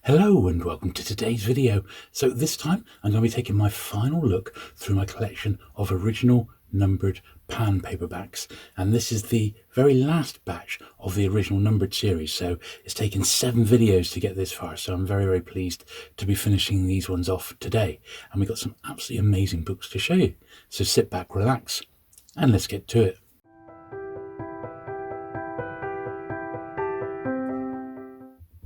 Hello and welcome to today's video. So this time I'm going to be taking my final look through my collection of original numbered pan paperbacks, and this is the very last batch of the original numbered series. So it's taken 7 videos to get this far, so I'm very pleased to be finishing these ones off today, and we've got some absolutely amazing books to show you. So sit back, relax, and let's get to it.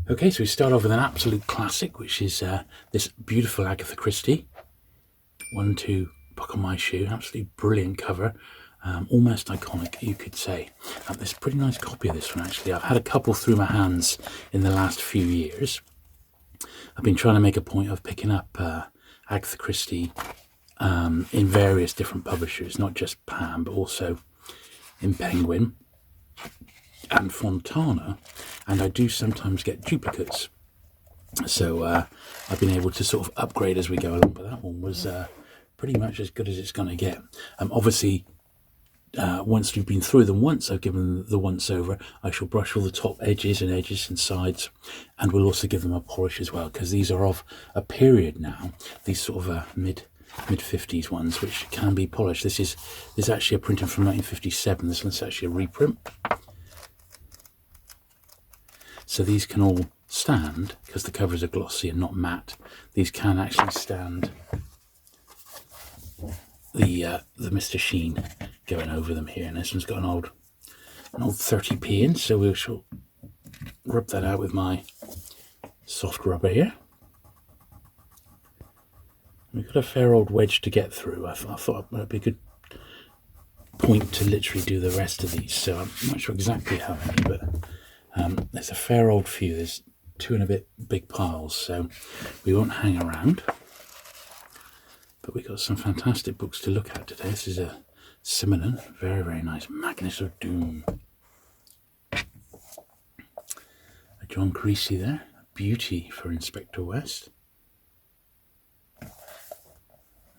Okay, so we start off with an absolute classic, which is this beautiful Agatha Christie, One to Buckle My Shoe. Absolutely brilliant cover, almost iconic, you could say. There's a pretty nice copy of this one, actually. I've had a couple through my hands in the last few years. I've been trying to make a point of picking up Agatha Christie in various different publishers, not just Pan, but also in Penguin and Fontana, and I do sometimes get duplicates, so I've been able to sort of upgrade as we go along, but that one was pretty much as good as it's going to get. Obviously, once we've been through them once, I've given the once over, I shall brush all the top edges and sides, and we'll also give them a polish as well, because these are of a period now, these sort of mid-50s ones, which can be polished. This is actually a printing from 1957. This one's actually a reprint. So these can all stand, because the covers are glossy and not matte. These can actually stand the Mr. Sheen going over them here. And this one's got an old 30p in, so we shall rub that out with my soft rubber here. We've got a fair old wedge to get through. I thought it might be a good point to literally do the rest of these. So I'm not sure exactly how many, but there's a fair old few. There's 2 and a bit big piles, so we won't hang around. But we've got some fantastic books to look at today. This is a Simon, very nice. Magnus of Doom. A John Creasy there. A beauty for Inspector West.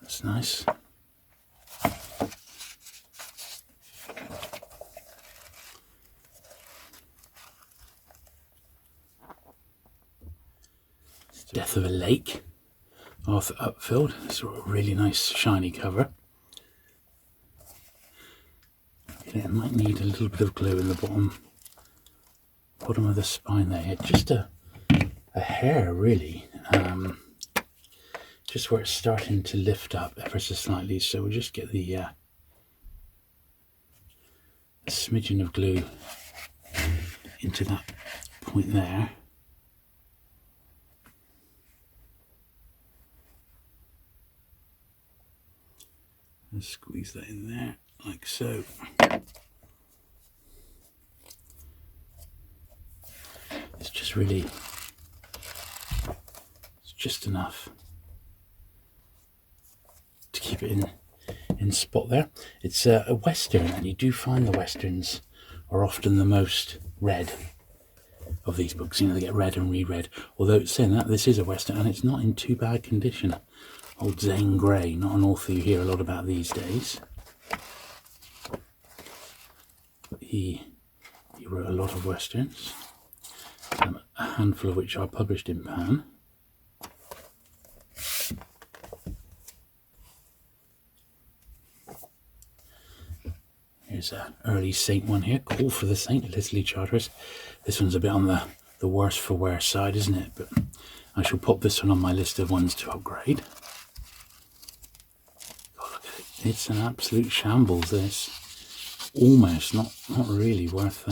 That's nice. Death of a Lake, Arthur Upfield. It's a really nice shiny cover. It might need a little bit of glue in the bottom of the spine there. Just a hair, really, just where it's starting to lift up ever so slightly. So we'll just get the a smidgen of glue into that point there. And squeeze that in there, like so. It's just really, it's just enough to keep it in spot there. It's a Western, and you do find the Westerns are often the most read of these books. You know, they get read and reread. Although saying that, this is a Western, and it's not in too bad condition. Old Zane Grey, not an author you hear a lot about these days. But he wrote a lot of Westerns, a handful of which are published in Pan. Here's an early Saint one here, Call for the Saint, Leslie Charteris. This one's a bit on the worse for wear side, isn't it? But I shall pop this one on my list of ones to upgrade. It's an absolute shambles, this. Almost, not really worth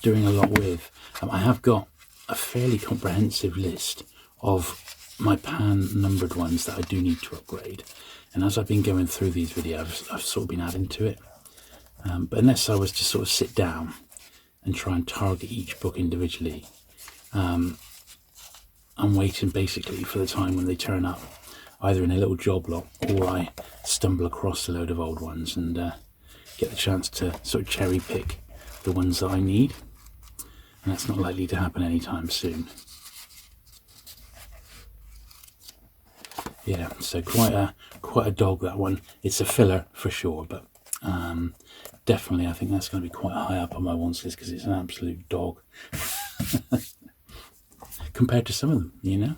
doing a lot with. I have got a fairly comprehensive list of my Pan numbered ones that I do need to upgrade. And as I've been going through these videos, I've sort of been adding to it. But unless I was to sort of sit down and try and target each book individually, I'm waiting basically for the time when they turn up, either in a little job lot or I stumble across a load of old ones and get the chance to sort of cherry pick the ones that I need, and that's not likely to happen anytime soon. Yeah, so quite a dog, that one. It's a filler for sure, but definitely I think that's going to be quite high up on my wants list because it's an absolute dog. compared to some of them, you know.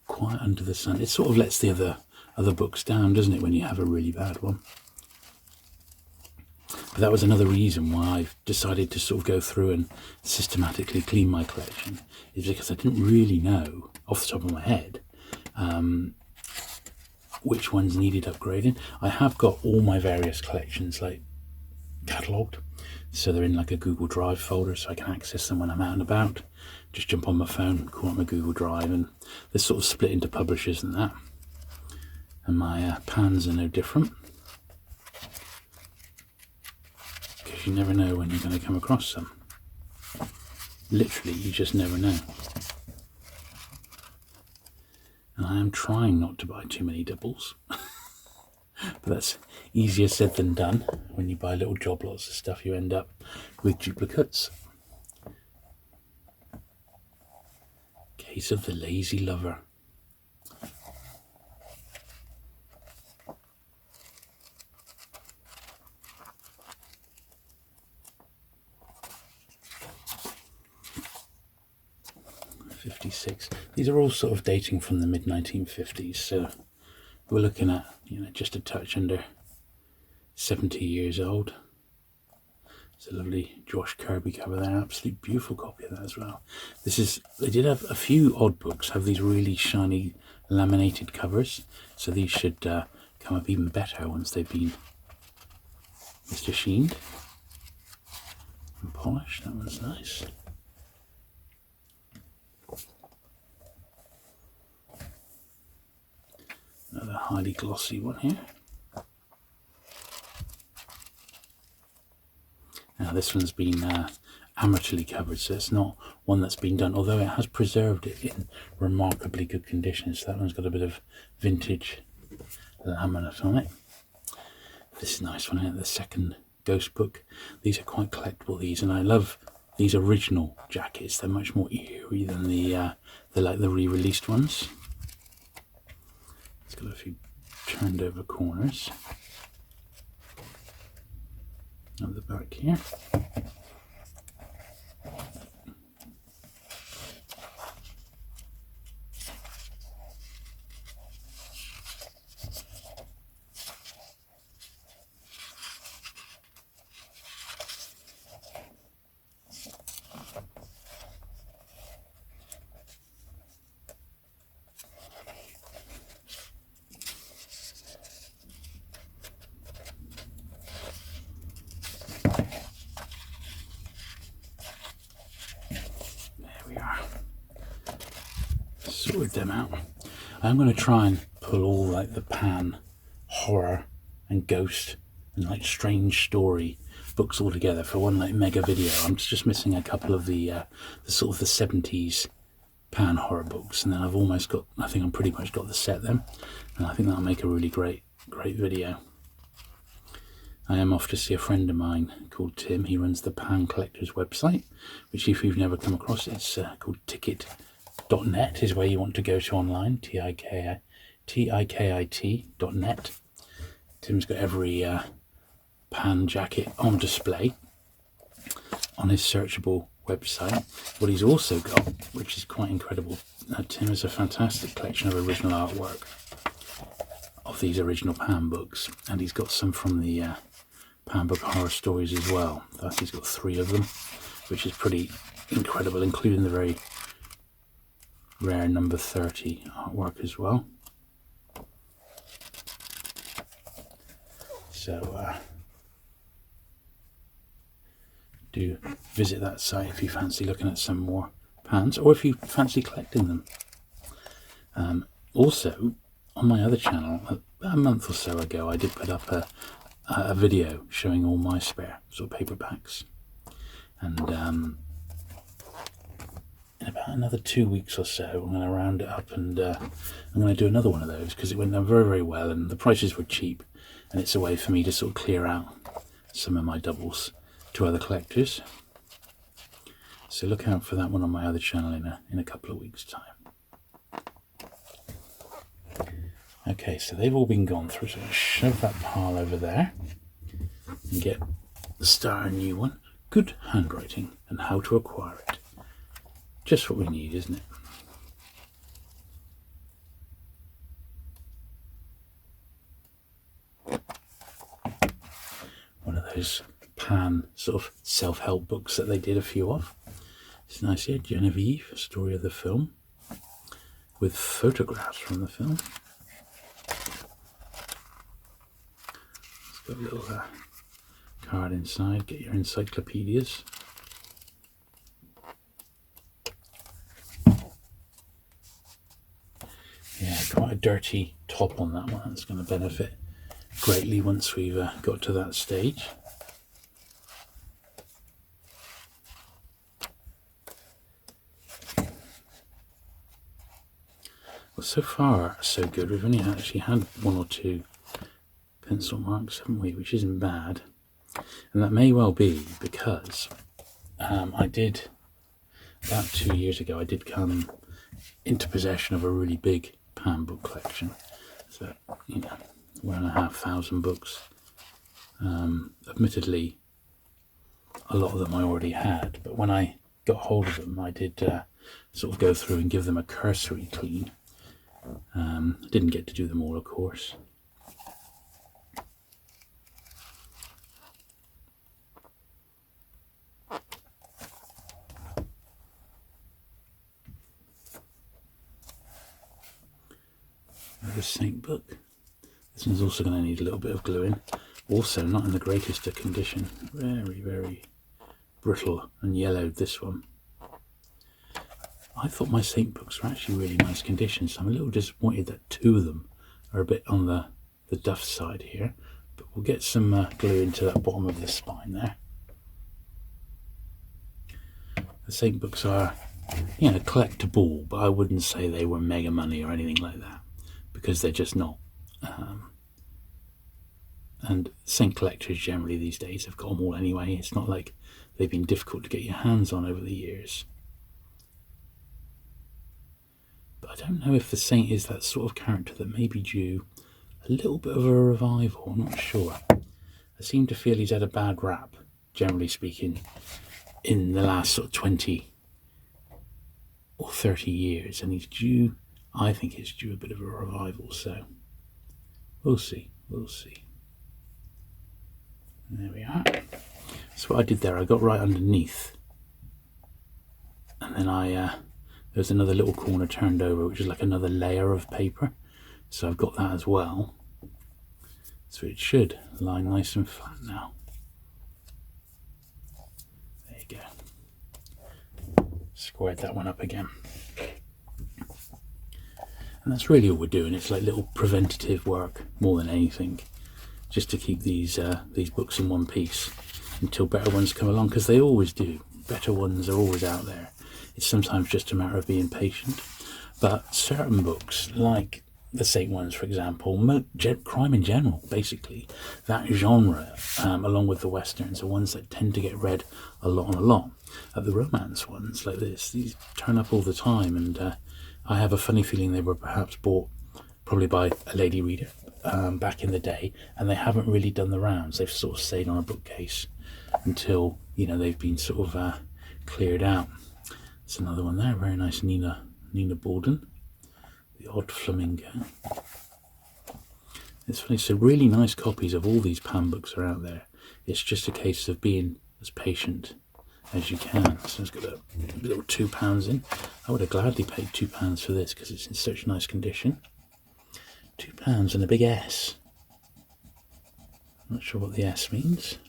Quiet Under the Sun. It sort of lets the other books down, doesn't it, when you have a really bad one? But that was another reason why I've decided to sort of go through and systematically clean my collection, is because I didn't really know, off the top of my head, which ones needed upgrading. I have got all my various collections like catalogued, so they're in like a Google Drive folder, so I can access them when I'm out and about. Just jump on my phone, call up my Google Drive, and they're sort of split into publishers and that. And my pans are no different, because you never know when you're going to come across them. Literally, you just never know. And I am trying not to buy too many doubles. But that's easier said than done. When you buy little job lots of stuff, you end up with duplicates. Case of the Lazy Lover. '56. These are all sort of dating from the mid-1950s, so we're looking at, you know, just a touch under 70 years old. It's a lovely Josh Kirby cover there, absolutely beautiful copy of that as well. This is, they did have a few odd books have these really shiny laminated covers, so these should come up even better once they've been Mr. Sheened and polished. That one's nice. Another highly glossy one here. Now this one's been amateurly covered, so it's not one that's been done, although it has preserved it in remarkably good condition. So that one's got a bit of vintage laminate on it. This is a nice one here, the second Ghost book. These are quite collectible, these, and I love these original jackets. They're much more eerie than the re-released ones. It's got a few turned over corners. At the back here. Sorted them out. I'm going to try and pull all like the pan, horror and ghost and like strange story books all together for one like mega video. I'm just missing a couple of the sort of the 70s pan horror books, and then I've almost got, I think I'm pretty much got the set then, and I think that'll make a really great video. I am off to see a friend of mine called Tim. He runs the Pan Collectors website, which if you've never come across, it's called ticket.net is where you want to go to online, tikit.net. Tim's got every pan jacket on display on his searchable website. What he's also got, which is quite incredible, Tim has a fantastic collection of original artwork of these original pan books, and he's got some from the pan book horror stories as well. In fact, he's got 3 of them, which is pretty incredible, including the very rare number 30 artwork as well. So do visit that site if you fancy looking at some more pans, or if you fancy collecting them. Also, on my other channel, about a month or so ago, I did put up a video showing all my spare sort of paperbacks, and in about another 2 weeks or so, I'm going to round it up, and I'm going to do another one of those, because it went down very, very well, and the prices were cheap, and it's a way for me to sort of clear out some of my doubles to other collectors. So look out for that one on my other channel in a couple of weeks' time. Okay, so they've all been gone through, so I'll shove that pile over there and get the start a new one. Good handwriting and how to acquire it. Just what we need, isn't it? those pan sort of self-help books that they did a few of. It's nice here, Genevieve, a story of the film, with photographs from the film. It's got a little card inside, get your encyclopedias. Yeah, quite a dirty top on that one. That's going to benefit greatly once we've got to that stage. Well, so far so good. We've only actually had one or two pencil marks, haven't we? Which isn't bad. And that may well be because I did, about 2 years ago, I did come into possession of a really big pan book collection. So, 1,500 books. Admittedly, a lot of them I already had, but when I got hold of them, I did sort of go through and give them a cursory clean. I didn't get to do them all, of course. The Saint book. This one's also going to need a little bit of gluing. Also not in the greatest of condition. Very, very brittle and yellowed, this one. I thought my Saint books were actually really nice condition, so I'm a little disappointed that two of them are a bit on the duff side here. But we'll get some glue into that bottom of the spine there. The Saint books are, collectible, but I wouldn't say they were mega money or anything like that, because they're just not. And Saint collectors generally these days have got them all anyway. It's not like they've been difficult to get your hands on over the years. But I don't know if the Saint is that sort of character that may be due a little bit of a revival. I'm not sure. I seem to feel he's had a bad rap, generally speaking, in the last sort of 20 or 30 years. And he's due, I think it's due a bit of a revival. So we'll see. We'll see. There we are. So what I did there, I got right underneath. And then there's another little corner turned over, which is like another layer of paper. So I've got that as well. So it should lie nice and flat now. There you go. Squared that one up again. And that's really all we're doing. It's like little preventative work more than anything, just to keep these books in one piece until better ones come along, because they always do. Better ones are always out there. It's sometimes just a matter of being patient. But certain books, like the Saint ones, for example, crime in general, basically, that genre, along with the westerns, are ones that tend to get read a lot and a lot. The romance ones, like this, these turn up all the time, and I have a funny feeling they were perhaps bought probably by a lady reader back in the day, and they haven't really done the rounds. They've sort of stayed on a bookcase until, they've been sort of cleared out. There's another one there, very nice Nina Borden, The Odd Flamingo. It's funny, so really nice copies of all these pan books are out there. It's just a case of being as patient as you can. So it's got a little £2 in. I would have gladly paid £2 for this because it's in such nice condition. £2 and a big S. Not sure what the S means.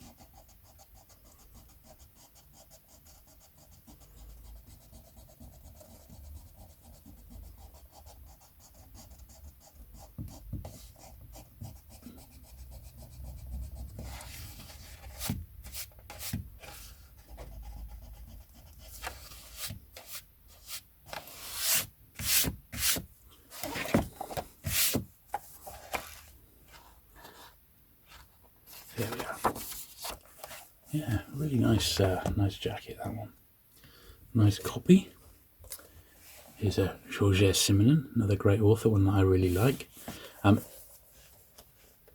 There we are. Yeah, really nice, nice jacket, that one. Nice copy. Here's a Georges Simenon, another great author, one that I really like. The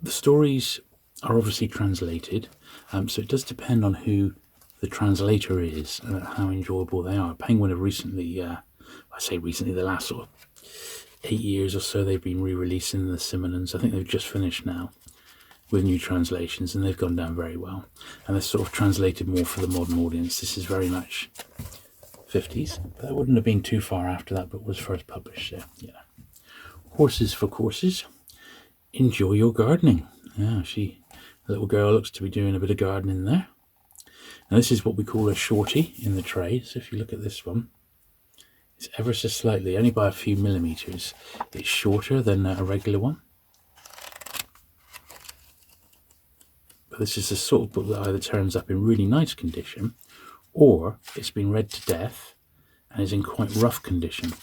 stories are obviously translated, so it does depend on who the translator is and how enjoyable they are. Penguin have recently, I say recently, the last sort of 8 years or so, they've been re-releasing the Simenons. I think they've just finished now. with new translations, and they've gone down very well. And they're sort of translated more for the modern audience. This is very much 50s, but that wouldn't have been too far after that book was first published. So, yeah. Horses for Courses. Enjoy your gardening. Yeah, the little girl looks to be doing a bit of gardening there. Now this is what we call a shorty in the trade. So if you look at this one, it's ever so slightly, only by a few millimeters. It's shorter than a regular one. But this is the sort of book that either turns up in really nice condition, or it's been read to death and is in quite rough condition.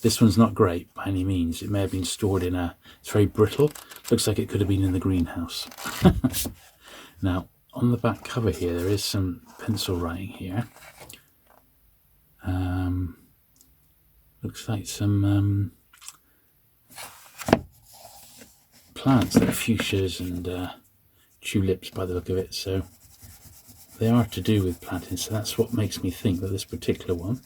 This one's not great by any means. It may have been stored in it's very brittle. Looks like it could have been in the greenhouse. Now, on the back cover here, there is some pencil writing here. Looks like some plants, that are fuchsias and tulips by the look of it. So they are to do with planting. So that's what makes me think that this particular one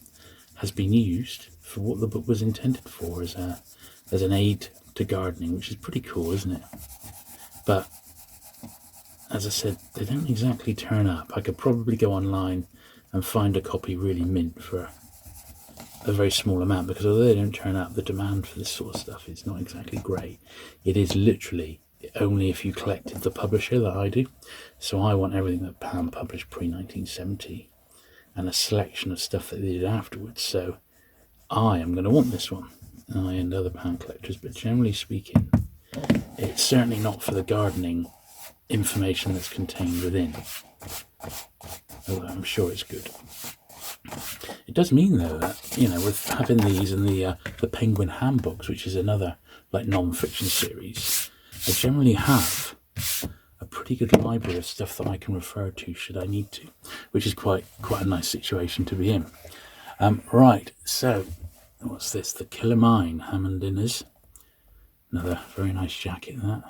has been used for what the book was intended for, as an aid to gardening, which is pretty cool, isn't it? But as I said, they don't exactly turn up. I could probably go online and find a copy really mint for a very small amount, because although they don't turn up, the demand for this sort of stuff is not exactly great. It is literally only if you collected the publisher that I do. So I want everything that Pam published pre-1970 and a selection of stuff that they did afterwards. So I am going to want this one, I and other Pam collectors, but generally speaking, it's certainly not for the gardening information that's contained within, although I'm sure it's good. It does mean, though, that, you know, with having these and the Penguin Handbooks, which is another like non-fiction series, I generally have a pretty good library of stuff that I can refer to should I need to, which is quite a nice situation to be in. Right, so what's this? The Killer Mine Hammond Dinners. Another very nice jacket, that.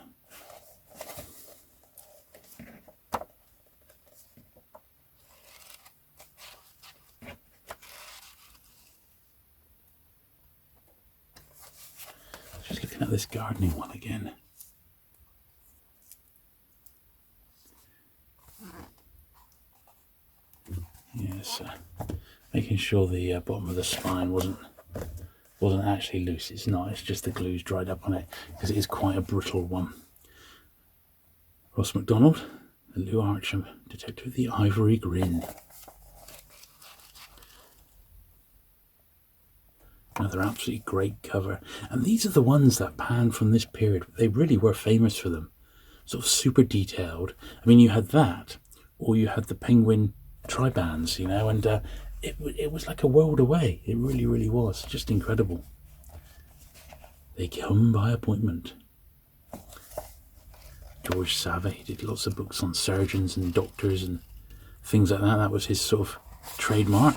Just looking at this gardening one again. Yes, making sure the bottom of the spine wasn't actually loose. It's not. It's just the glue's dried up on it, because it is quite a brittle one. Ross MacDonald, Lou Archam, Detective of the Ivory Grin. Another absolutely great cover. And these are the ones that Pan from this period, they really were famous for them. Sort of super detailed. I mean, you had that, or you had the Penguin Tribands, you know, and it was like a world away. It really, really was. Just incredible. They come by appointment. George Sava, he did lots of books on surgeons and doctors and things like that. That was his sort of trademark,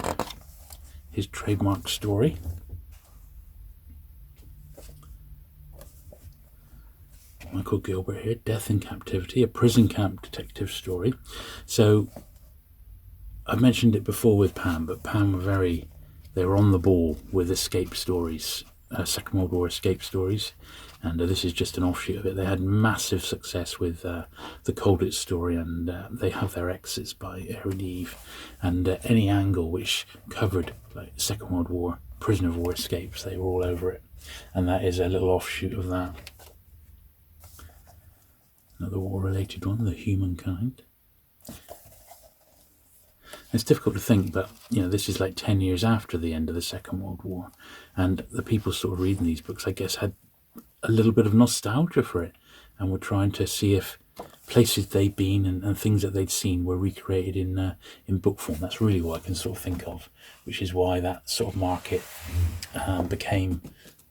his trademark story. Michael Gilbert here, Death in Captivity, a prison camp detective story. So I've mentioned it before with Pam, but Pam they were on the ball with escape stories, Second World War escape stories, and this is just an offshoot of it. They had massive success with the Colditz story, and they have their exits by Erin Eve, and any angle which covered like Second World War, prisoner of war escapes, they were all over it, and that is a little offshoot of that. Another war-related one, The Humankind. It's difficult to think, but you know, this is like 10 years after the end of the Second World War, and the people sort of reading these books, I guess, had a little bit of nostalgia for it, and were trying to see if places they'd been and things that they'd seen were recreated in book form. That's really what I can sort of think of, which is why that sort of market became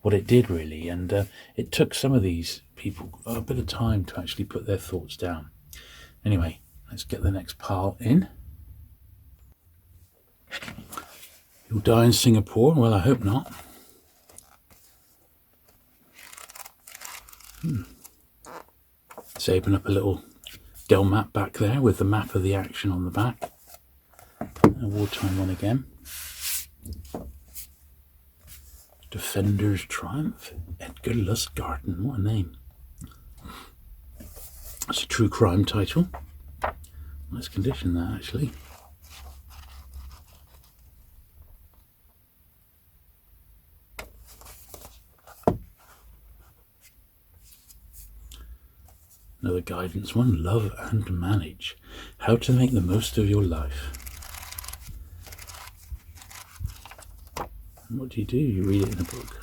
what it did, really. And it took some of these people a bit of time to actually put their thoughts down. Anyway, let's get the next pile in. You'll die in Singapore? Well, I hope not. Let's open up a little Dell map back there with the map of the action on the back. A wartime one again. Defender's Triumph. Edgar Lustgarten, what a name. It's a true crime title. Nice condition that, actually. Another guidance one, Love and Manage. How to make the most of your life. And what do? You read it in a book.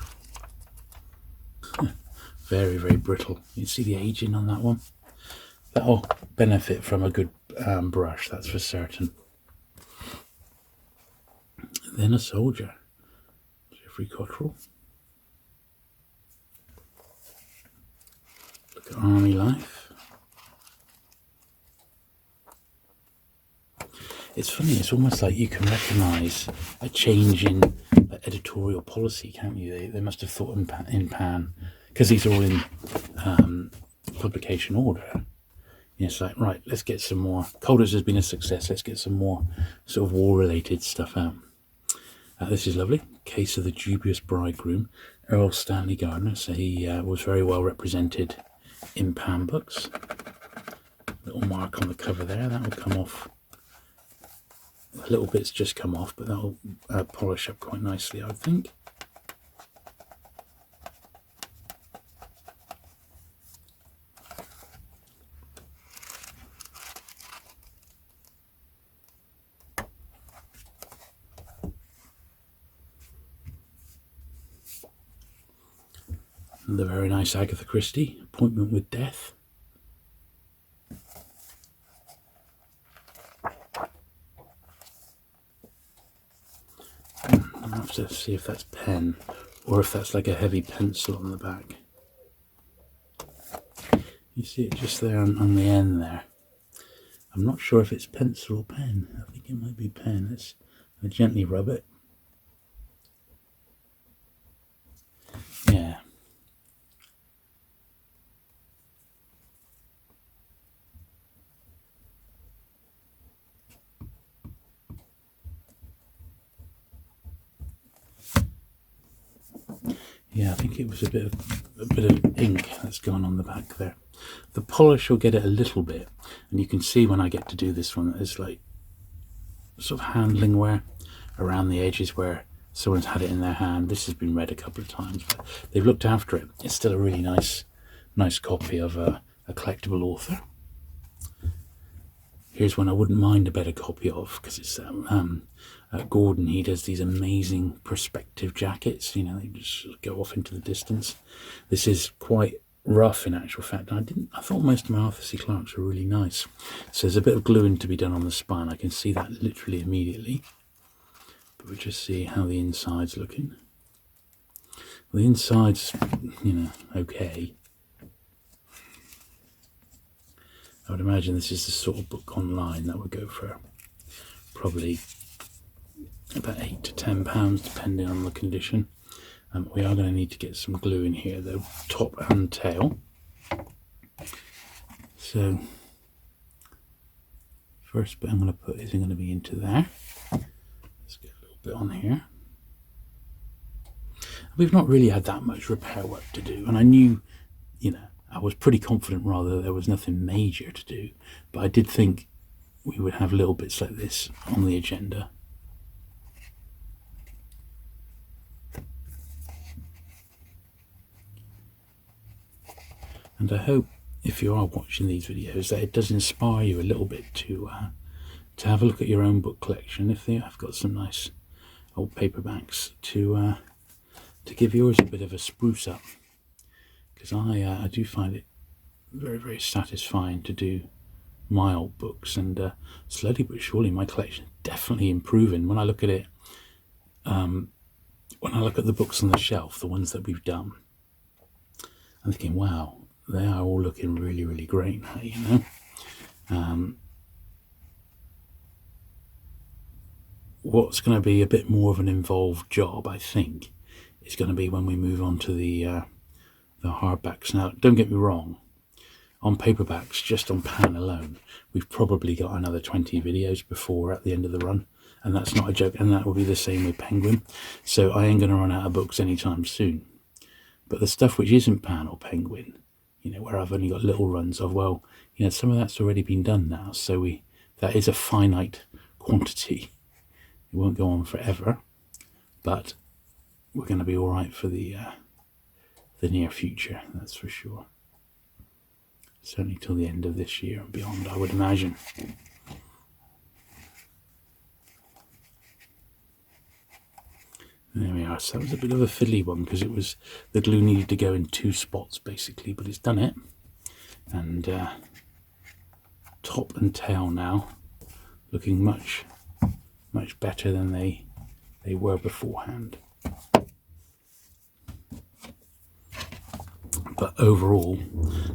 Very, very brittle. You see the aging on that one? That'll benefit from a good brush, that's for certain. Then a Soldier. Jeffrey Cottrell. Look at Army Life. It's funny, it's almost like you can recognise a change in editorial policy, can't you? They must have thought in pan, because these are all in publication order. It's like, right, let's get some more. Colders has been a success, let's get some more sort of war-related stuff out. This is lovely. Case of the Dubious Bridegroom, Earl Stanley Gardner. So he was very well represented in Pan books. Little mark on the cover there, that will come off. A little bit's just come off, but that'll polish up quite nicely, I think. And the very nice Agatha Christie, Appointment with Death. I'll have to see if that's pen or if that's like a heavy pencil on the back. You see it just there on the end there. I'm not sure if it's pencil or pen. I think it might be pen. I gently rub it. Yeah. Yeah, I think it was a bit of ink that's gone on the back there. The polish will get it a little bit, and you can see when I get to do this one that there's like sort of handling wear around the edges where someone's had it in their hand. This has been read a couple of times, but they've looked after it. It's still a really nice copy of a collectible author. Here's one I wouldn't mind a better copy of, because it's Gordon. He does these amazing perspective jackets, you know, they just go off into the distance. This is quite rough in actual fact. I thought most of my Arthur C. Clarke's were really nice. So there's a bit of gluing to be done on the spine. I can see that literally immediately. But we'll just see how the inside's looking. Well, the inside's, you know, okay. I would imagine this is the sort of book online that would go for probably about £8 to £10, depending on the condition. We are going to need to get some glue in here, though, top and tail. So, first bit I'm going to put is going to be into there. Let's get a little bit on here. We've not really had that much repair work to do, and I knew, you know, I was pretty confident rather that there was nothing major to do, but I did think we would have little bits like this on the agenda. And I hope, if you are watching these videos, that it does inspire you a little bit to have a look at your own book collection. If they have got some nice old paperbacks to give yours a bit of a spruce up, because I do find it very, very satisfying to do my old books, and slowly but surely my collection is definitely improving. When I look at it, when I look at the books on the shelf, the ones that we've done, I'm thinking, wow, they are all looking really, really great now, you know. What's going to be a bit more of an involved job, I think, is going to be when we move on to the hardbacks. Now, don't get me wrong, on paperbacks, just on pan alone, we've probably got another 20 videos before at the end of the run, and that's not a joke, and that will be the same with Penguin. So I ain't going to run out of books anytime soon. But the stuff which isn't pan or Penguin, where I've only got little runs of, well, some of that's already been done now, so that is a finite quantity. It won't go on forever, but we're going to be all right for the near future, that's for sure. Certainly till the end of this year and beyond, I would imagine. There we are. So that was a bit of a fiddly one because the glue needed to go in 2 spots basically, but it's done it. And top and tail now looking much better than they were beforehand. But overall,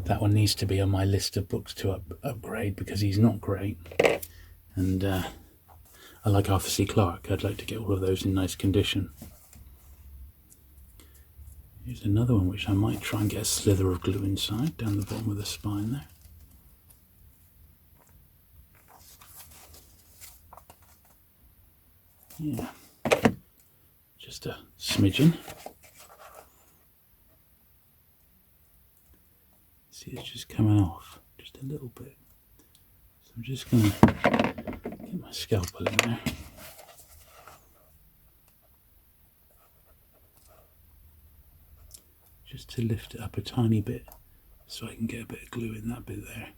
that one needs to be on my list of books to upgrade because he's not great. And I like Arthur C. Clarke. I'd like to get all of those in nice condition. Here's another one which I might try and get a slither of glue inside, down the bottom of the spine there. Yeah, just a smidgen. See, it's just coming off, just a little bit. So I'm just going to get my scalpel in there. Just to lift it up a tiny bit so I can get a bit of glue in that bit there.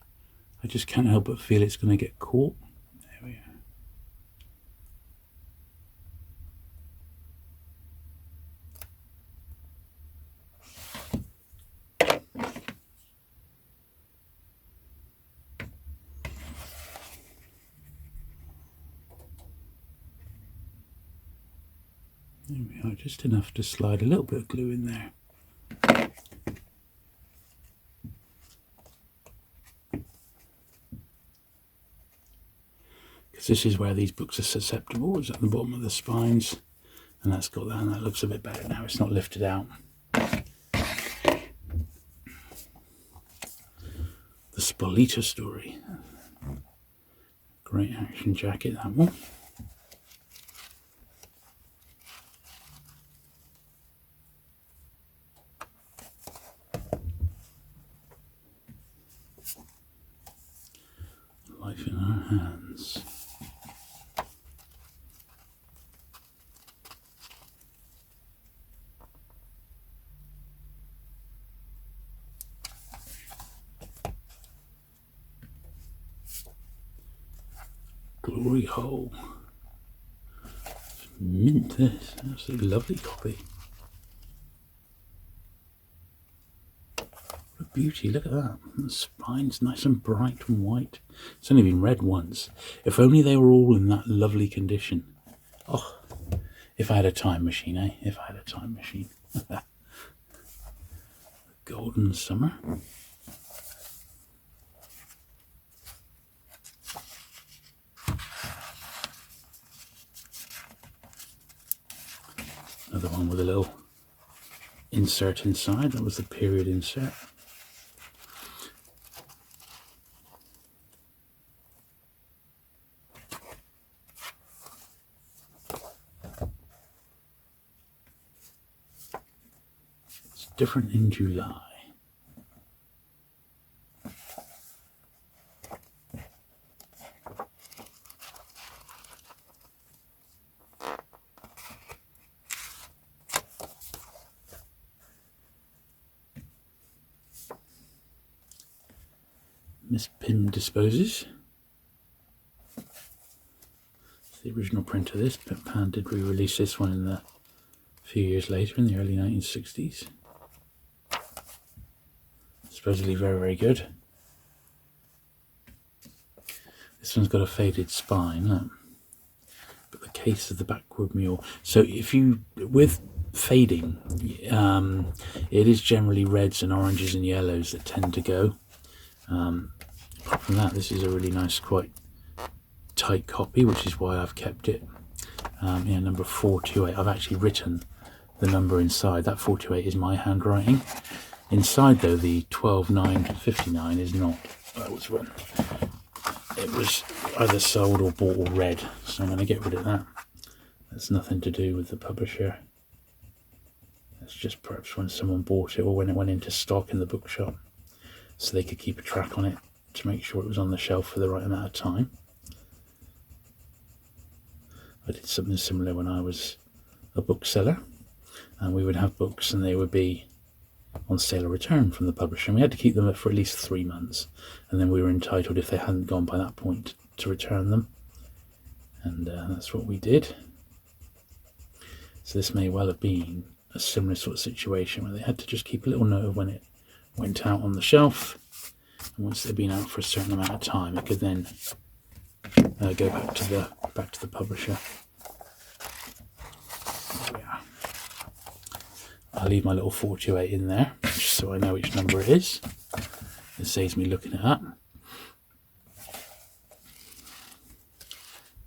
I just can't help but feel it's going to get caught. There we are. There we are, just enough to slide a little bit of glue in there. Because this is where these books are susceptible, it's at the bottom of the spines, and that's got that, and that looks a bit better now, it's not lifted out. The Spolita story. Great action jacket, that one. Life in our hands. Glory hole. Mint this. Absolutely lovely copy. What a beauty, look at that. The spine's nice and bright and white. It's only been read once. If only they were all in that lovely condition. Oh, if I had a time machine, eh? If I had a time machine. Golden Summer. Another one with a little insert inside. That was the period insert. It's different in July. Miss Pym Disposes. It's the original print of this, but Pan did re-release this one a few years later in the early 1960s. Supposedly very, very good. This one's got a faded spine, look. But the case of the backward mule. So if you, with fading, it is generally reds and oranges and yellows that tend to go. Apart from that, this is a really nice, quite tight copy, which is why I've kept it. Yeah, number 428. I've actually written the number inside. That 428 is my handwriting. Inside, though, the 12959 is not. That was one. It was either sold or bought or read, so I'm going to get rid of that. That's nothing to do with the publisher. That's just perhaps when someone bought it or when it went into stock in the bookshop. so they could keep a track on it to make sure it was on the shelf for the right amount of time. I did something similar when I was a bookseller, and we would have books and they would be on sale or return from the publisher, and we had to keep them for at least 3 months, and then we were entitled, if they hadn't gone by that point, to return them, and that's what we did. So this may well have been a similar sort of situation where they had to just keep a little note of when it went out on the shelf, and once they'd been out for a certain amount of time, it could then go back to the publisher. There we are. I'll leave my little 428 in there, just so I know which number it is. It saves me looking it up.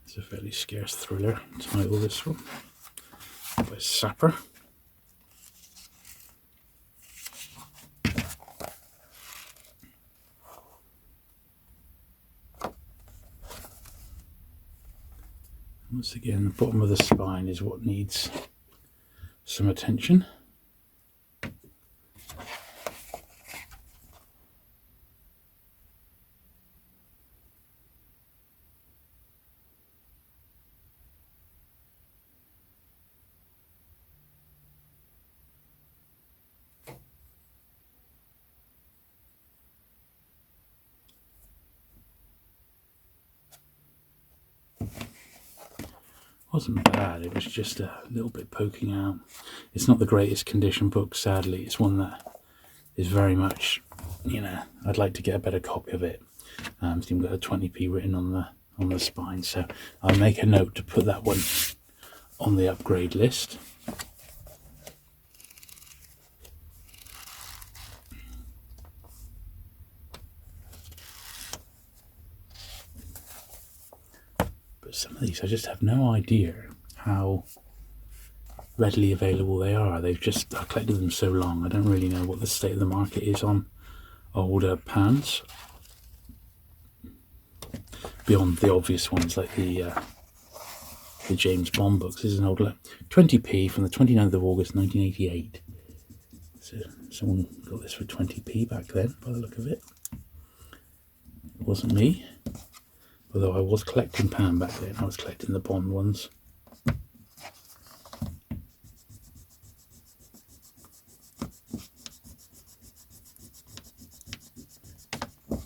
It's a fairly scarce thriller title, this one, by Sapper. Once again, the bottom of the spine is what needs some attention. Wasn't bad, it was just a little bit poking out. It's not the greatest condition book, sadly. It's one that is very much, I'd like to get a better copy of it. It's even got a 20p written on the spine, so I'll make a note to put that one on the upgrade list. Some of these, I just have no idea how readily available they are. I've collected them so long, I don't really know what the state of the market is on older pans. Beyond the obvious ones like the James Bond books. This is an older 20p from the 29th of August 1988. So someone got this for 20p back then, by the look of it. It wasn't me. Although I was collecting Pan back then, I was collecting the Bond ones.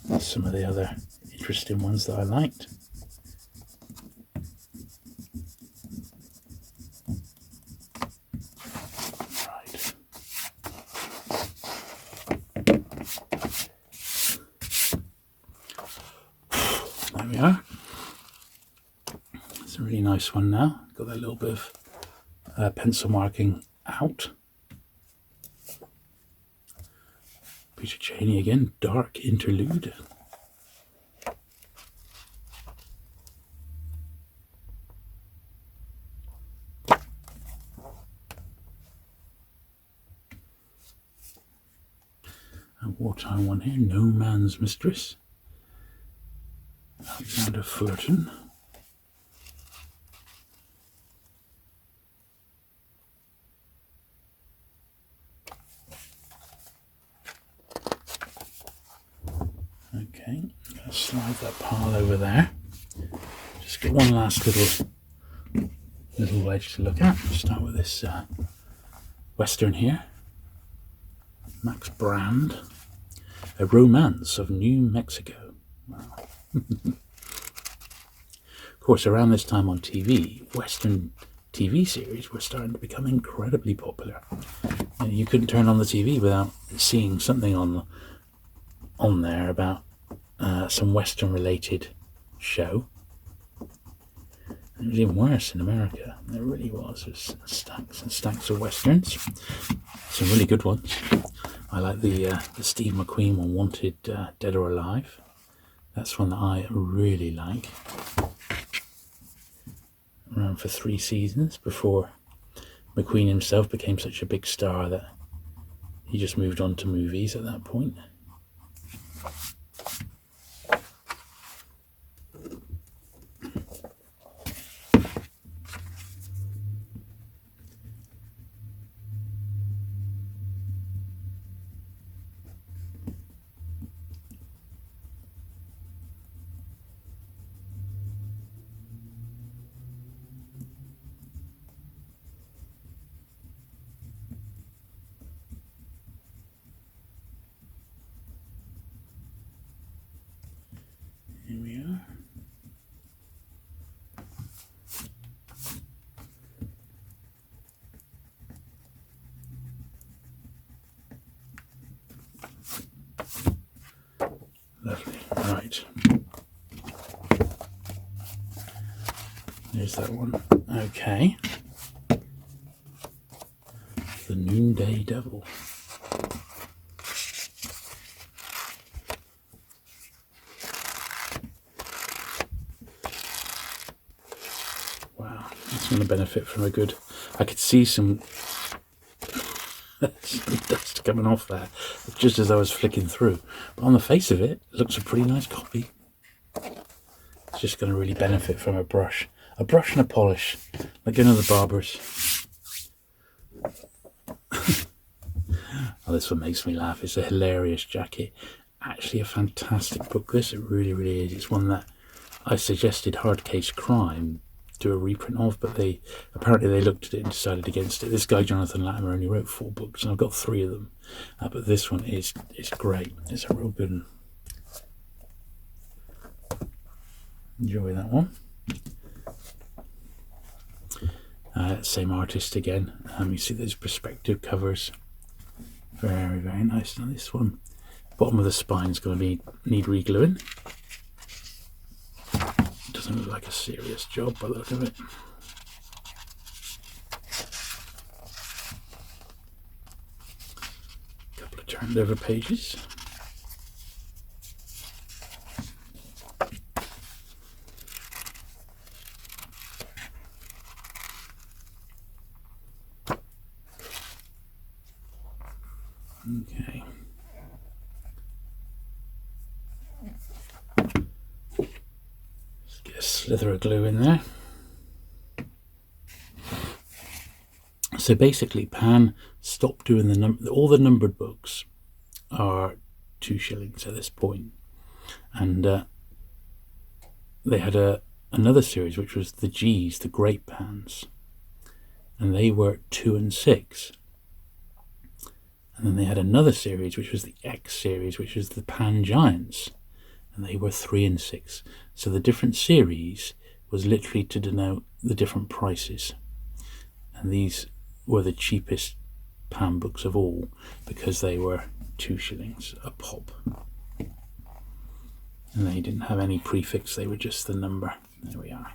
That's some of the other interesting ones that I liked. Right. There we are. It's a really nice one now. Got that little bit of pencil marking out. Peter Cheney again, Dark Interlude. A wartime one here, No Man's Mistress. Alexander Fullerton. Okay, I'm going to slide that pile over there. Just get one last little wedge to look at. Start with this Western here. Max Brand. A Romance of New Mexico. Wow. Of course, around this time on TV, Western TV series were starting to become incredibly popular. And you couldn't turn on the TV without seeing something on there about some Western related show. And it was even worse in America. It really was. There's stacks and stacks of Westerns. Some really good ones. I like the Steve McQueen one, Wanted Dead or Alive. That's one that I really like. Ran for 3 seasons before McQueen himself became such a big star that he just moved on to movies at that point. Right. There's that one. Okay. The Noonday Devil. Wow, it's going to benefit from a good... I could see some dust coming off there just as I was flicking through. But on the face of it, it looks a pretty nice copy. It's just going to really benefit from a brush. A brush and a polish, like another barber's. Oh, this one makes me laugh. It's a hilarious jacket. Actually a fantastic book, this. It really, really is. It's one that I suggested Hard Case Crime do a reprint of, but apparently they looked at it and decided against it. This guy, Jonathan Latimer, only wrote 4 books, and I've got 3 of them. But this one is great. It's a real good one. Enjoy that one. Same artist again. You see those perspective covers. Very, very nice. Now this one, bottom of the spine's going to need regluing. Doesn't look like a serious job by the look of it. Couple of turned over pages. Okay. Let's get a slither of glue in there. So basically, Pan stopped doing all the numbered books are 2 shillings at this point, and they had another series which was the G's, the Great Pans, and they were 2 and 6. And then they had another series, which was the X series, which was the Pan Giants. And they were 3 and 6. So the different series was literally to denote the different prices. And these were the cheapest Pan books of all, because they were 2 shillings a pop. And they didn't have any prefix, they were just the number. There we are.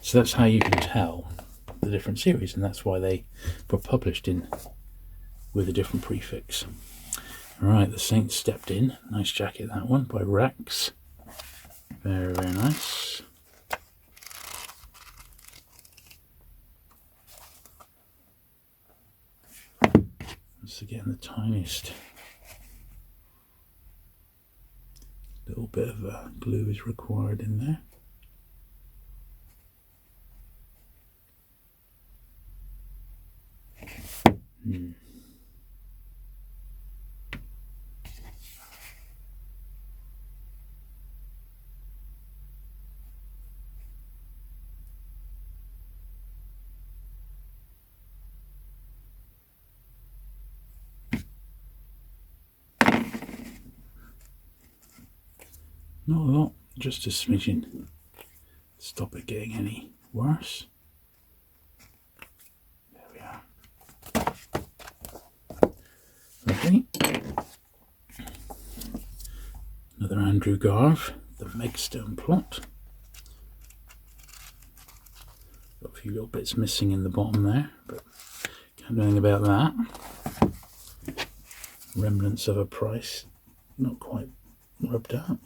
So that's how you can tell the different series, and that's why they were published with a different prefix. Right, the Saint Stepped In. Nice jacket, that one, by Rex. Very, very nice. Once again, the tiniest little bit of glue is required in there. Not a lot, just a smidgen. Stop it getting any worse. There we are. Lovely. Another Andrew Garve, the Megstone Plot. Got a few little bits missing in the bottom there, but can't do anything about that. Remnants of a price, not quite rubbed out.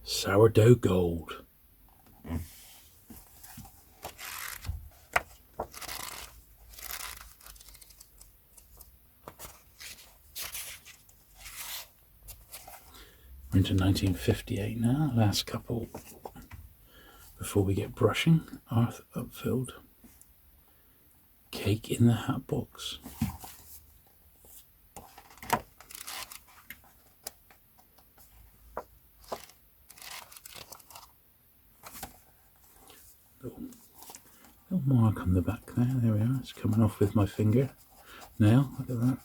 Sourdough Gold. We're into 1958 now, last couple before we get brushing. Arthur Upfield. Cake in the Hat Box. Little mark on the back there we are, it's coming off with my finger now, look at that.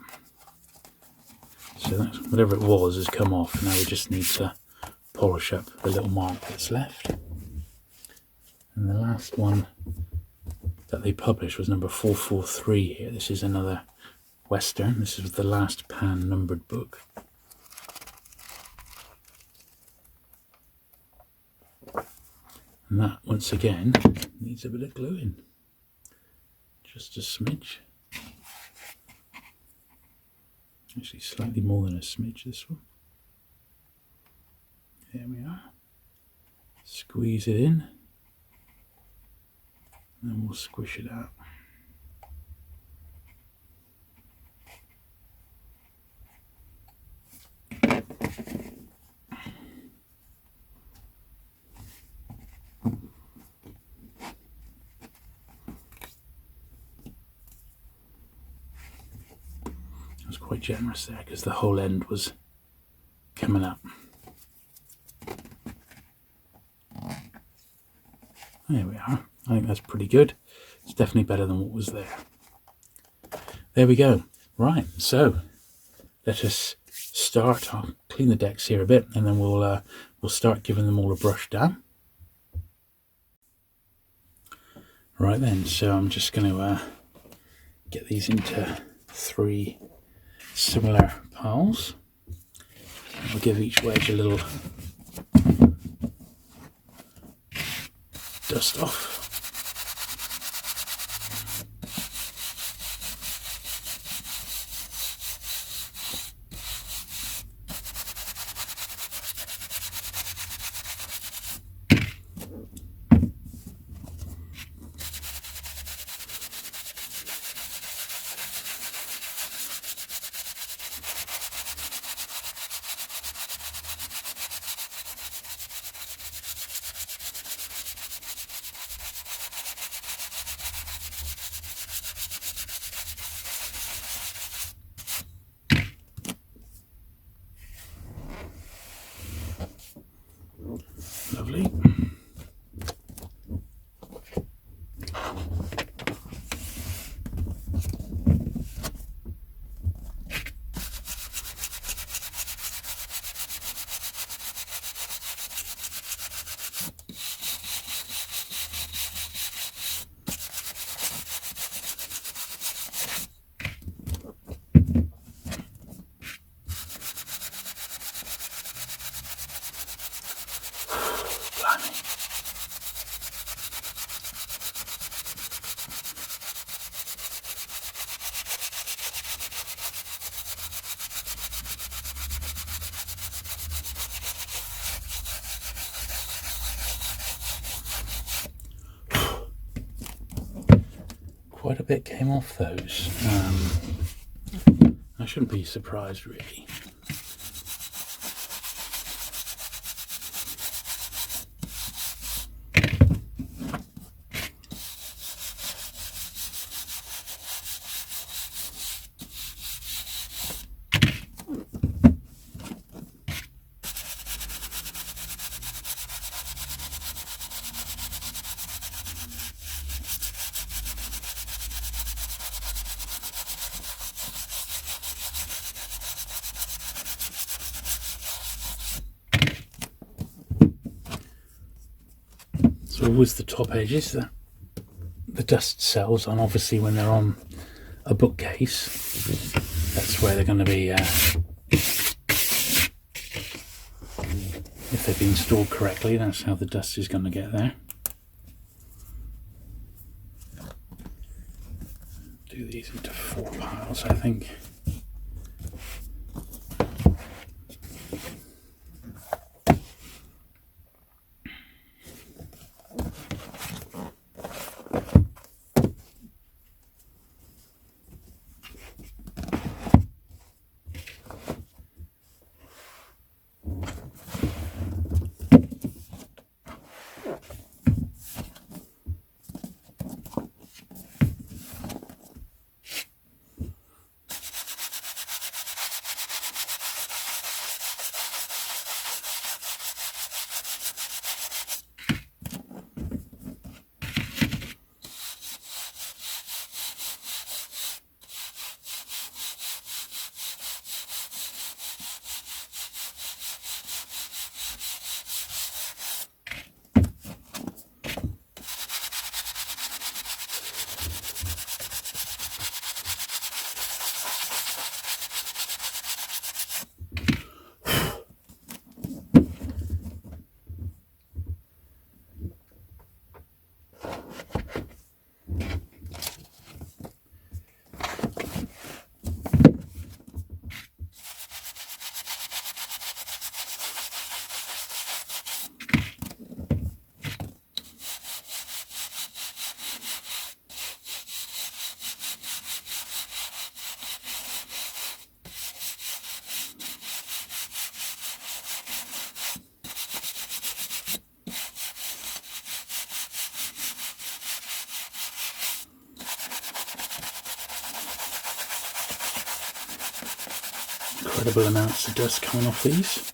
So that's, whatever it was has come off, now we just need to polish up the little mark that's left. And the last one that they published was number 443 here. This is another Western. This is the last pan numbered book. And that, once again, needs a bit of gluing. Just a smidge. Actually, slightly more than a smidge, this one. There we are. Squeeze it in. And then we'll squish it out. I was quite generous there because the whole end was coming up. There we are. I think that's pretty good. It's definitely better than what was there. There we go. Right, so let us start. I'll clean the decks here a bit, and then we'll start giving them all a brush down. Right then, so I'm just going to get these into 3 similar piles. We'll give each wedge a little dust off. Lovely. Quite a bit came off those. I shouldn't be surprised, really. So always the top edges that the dust settles on. Obviously when they're on a bookcase, that's where they're going to be, if they've been stored correctly, that's how the dust is going to get there. Do these into 4 piles, I think. incredible amounts of dust coming off these.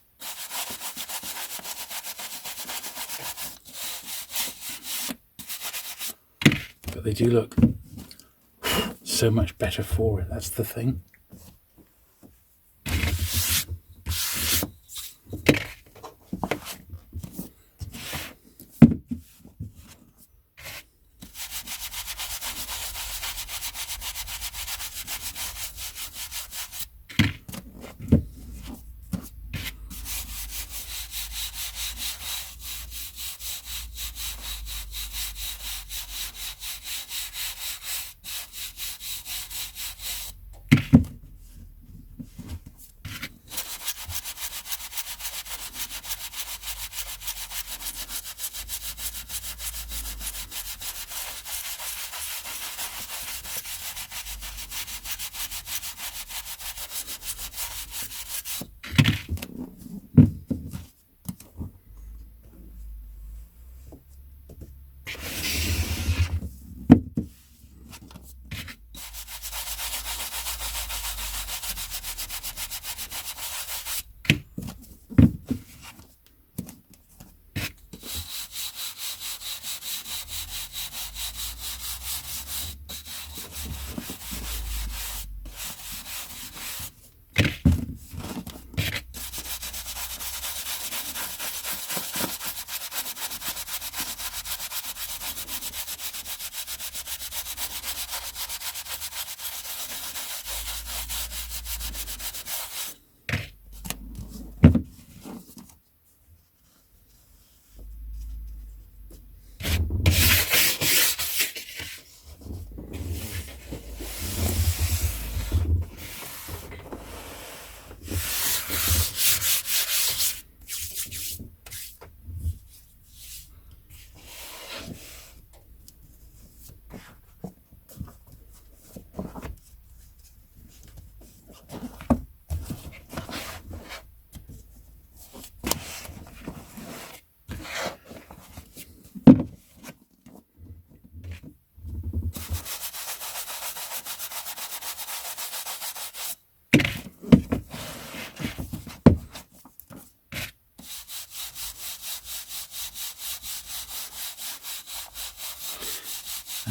But they do look so much better for it, that's the thing.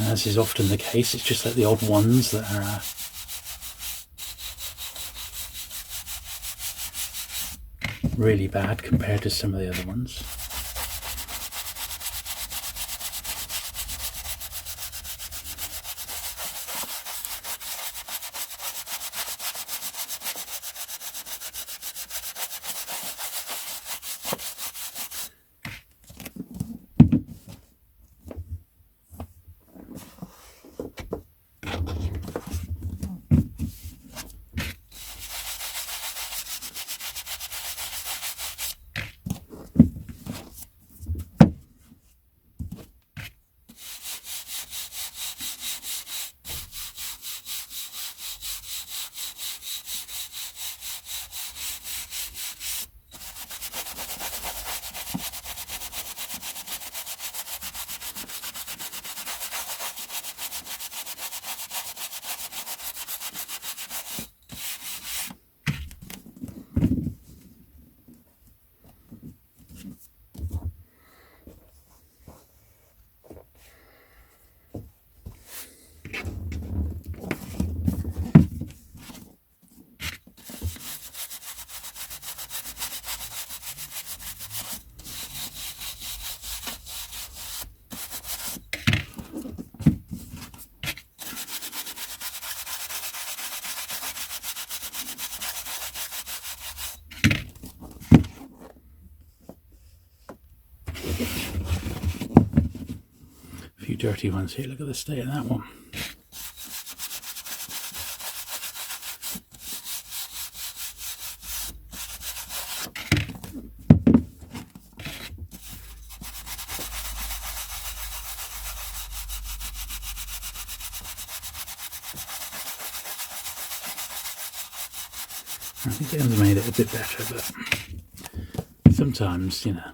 As is often the case, it's just like the odd ones that are really bad compared to some of the other ones. Few dirty ones here. Look at the state of that one. I think Em's made it a bit better, but sometimes, you know,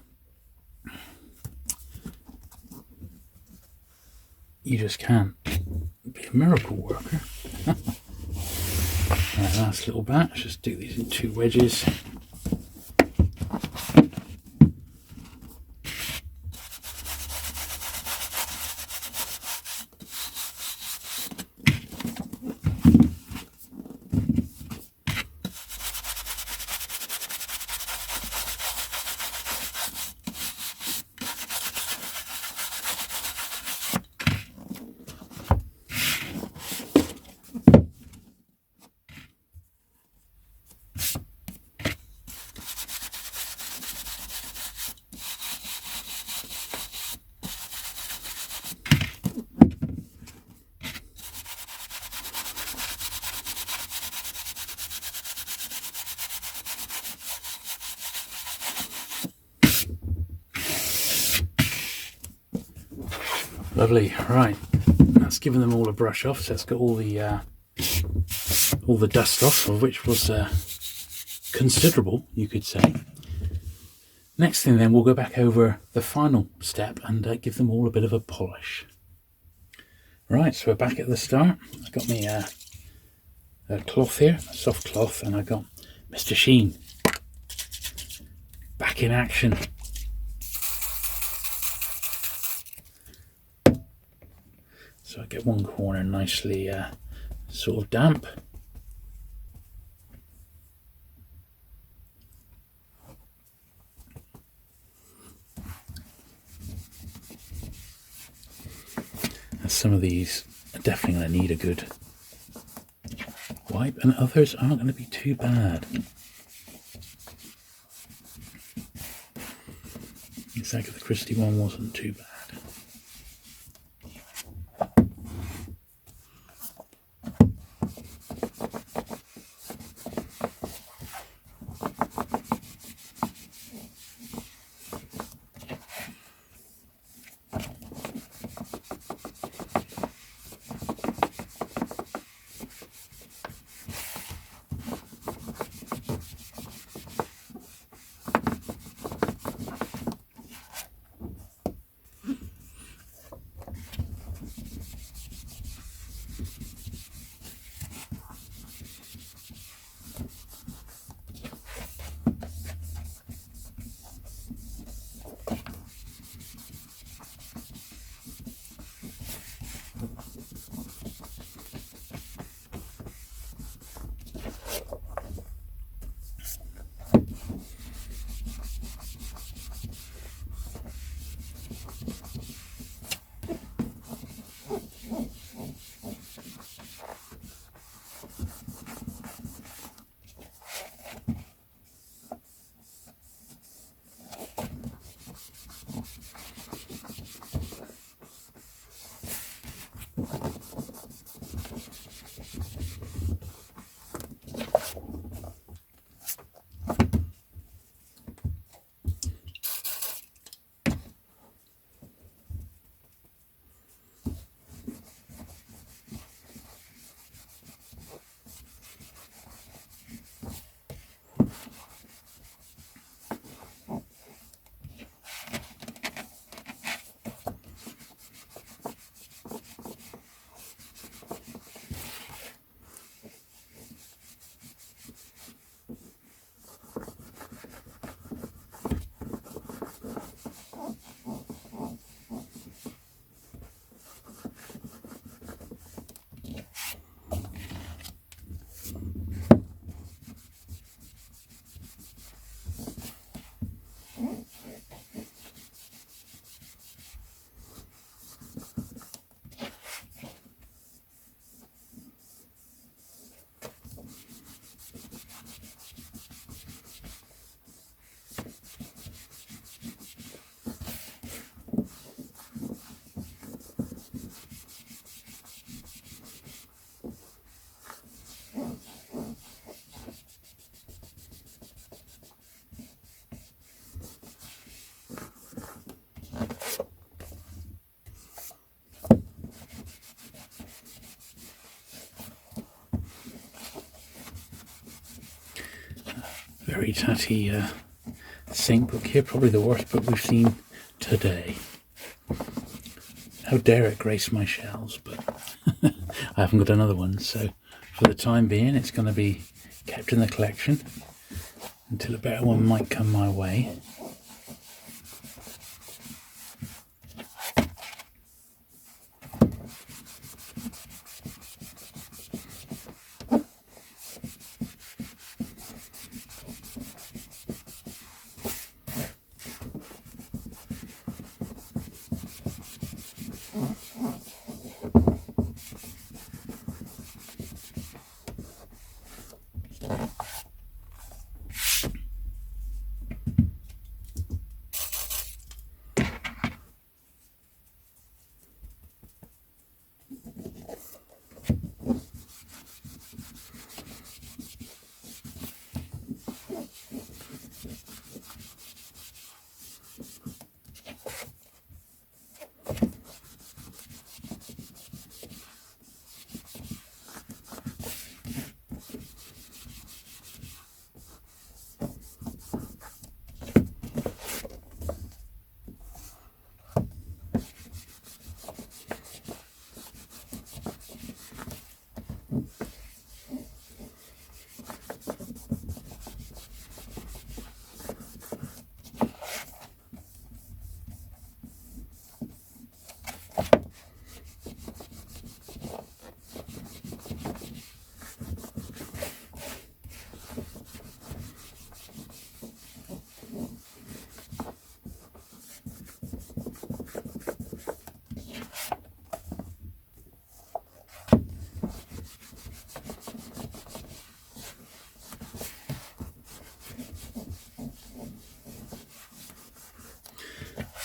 you just can't be a miracle worker. Right, last little batch, just do these in 2 wedges. Lovely. Right, that's given them all a brush off, so it's got all the dust off, of which was considerable, you could say. Next thing then, we'll go back over the final step and give them all a bit of a polish. Right, so we're back at the start. I've got me a cloth here, a soft cloth, and I've got Mr. Sheen back in action. So I get one corner nicely sort of damp. And some of these are definitely going to need a good wipe, and others aren't going to be too bad. This Agatha Christie one wasn't too bad. Very tatty Saint book here, probably the worst book we've seen today. How dare it grace my shelves, but I haven't got another one, so for the time being, it's going to be kept in the collection until a better one might come my way.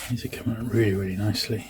These are coming out really, really nicely.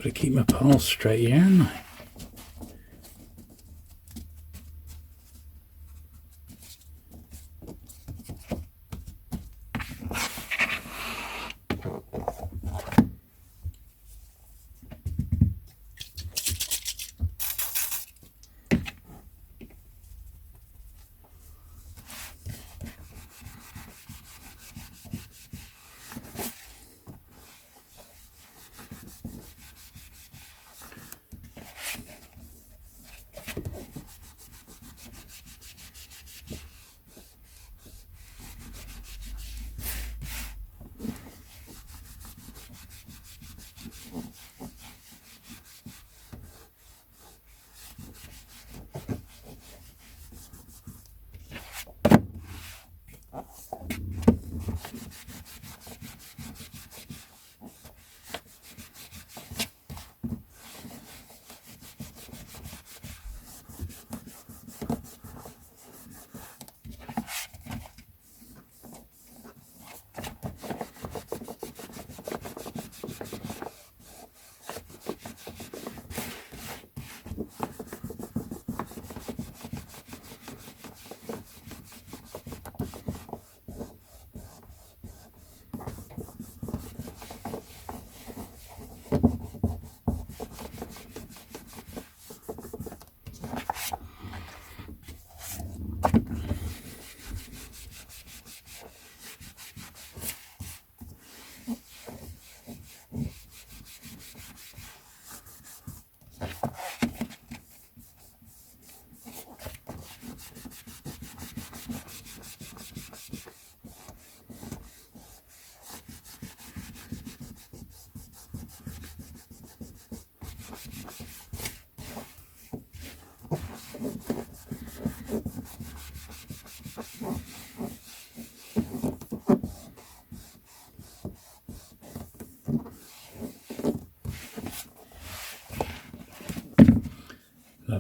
Got to keep my pulse straight here, haven't I?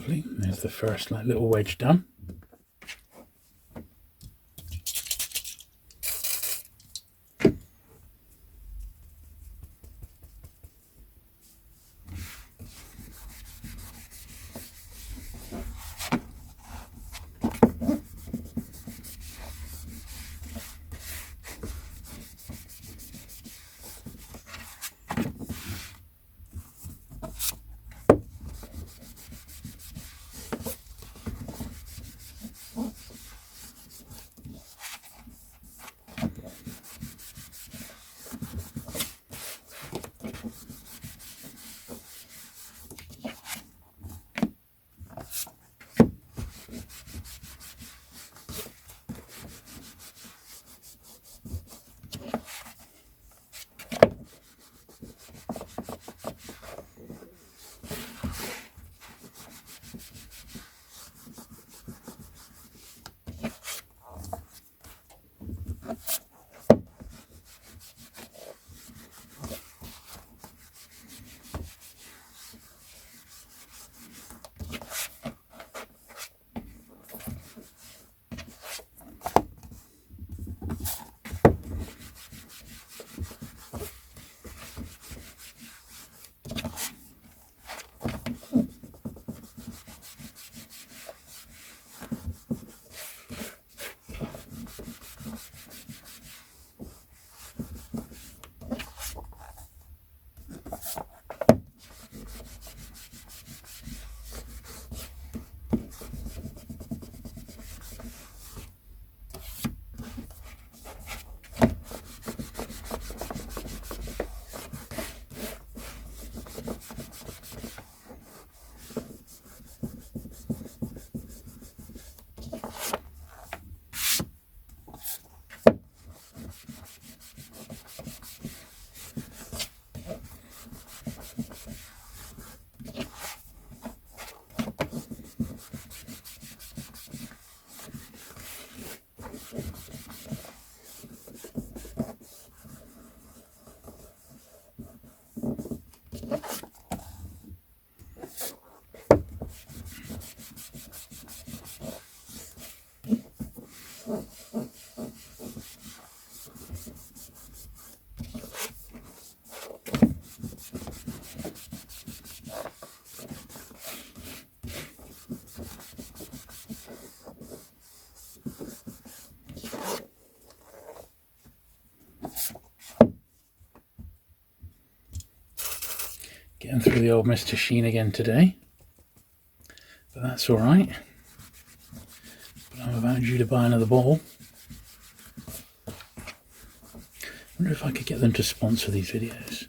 Lovely. There's the first little wedge done. Getting through the old Mr. Sheen again today, but that's all right. But I'm about due to buy another ball. I wonder if I could get them to sponsor these videos.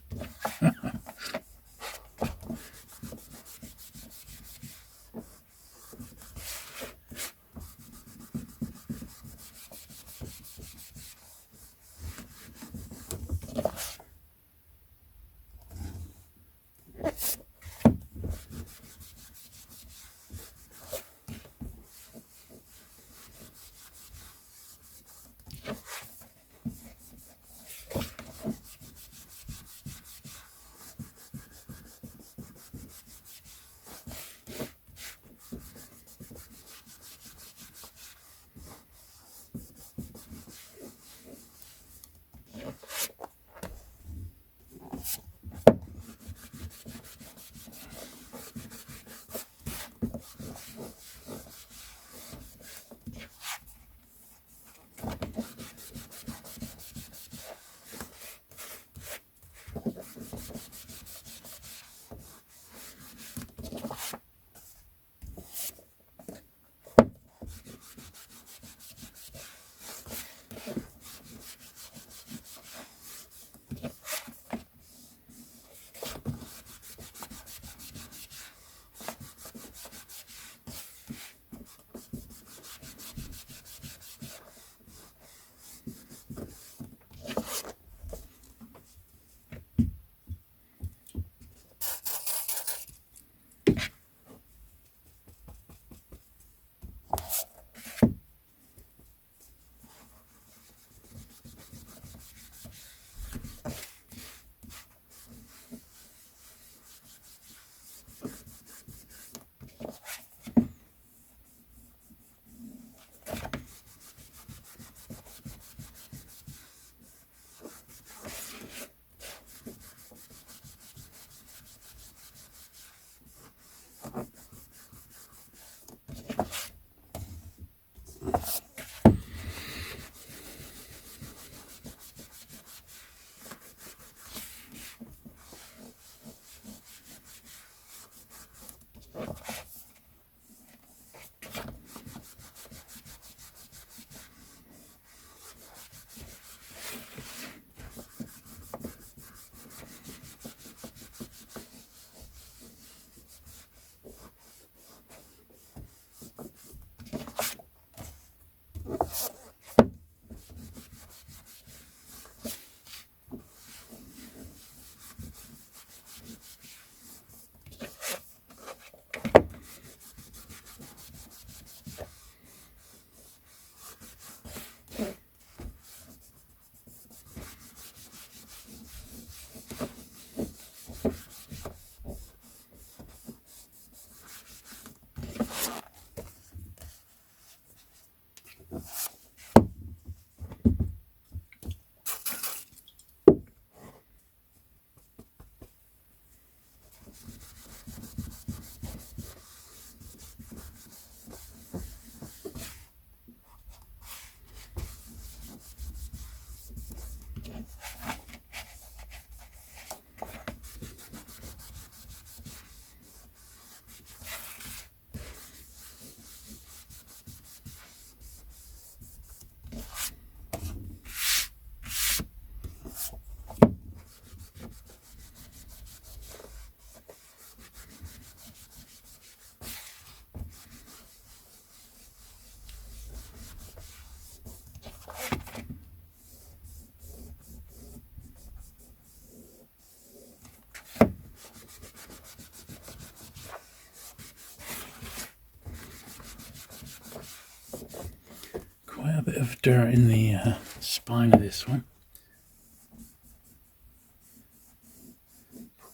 dirt in the spine of this one.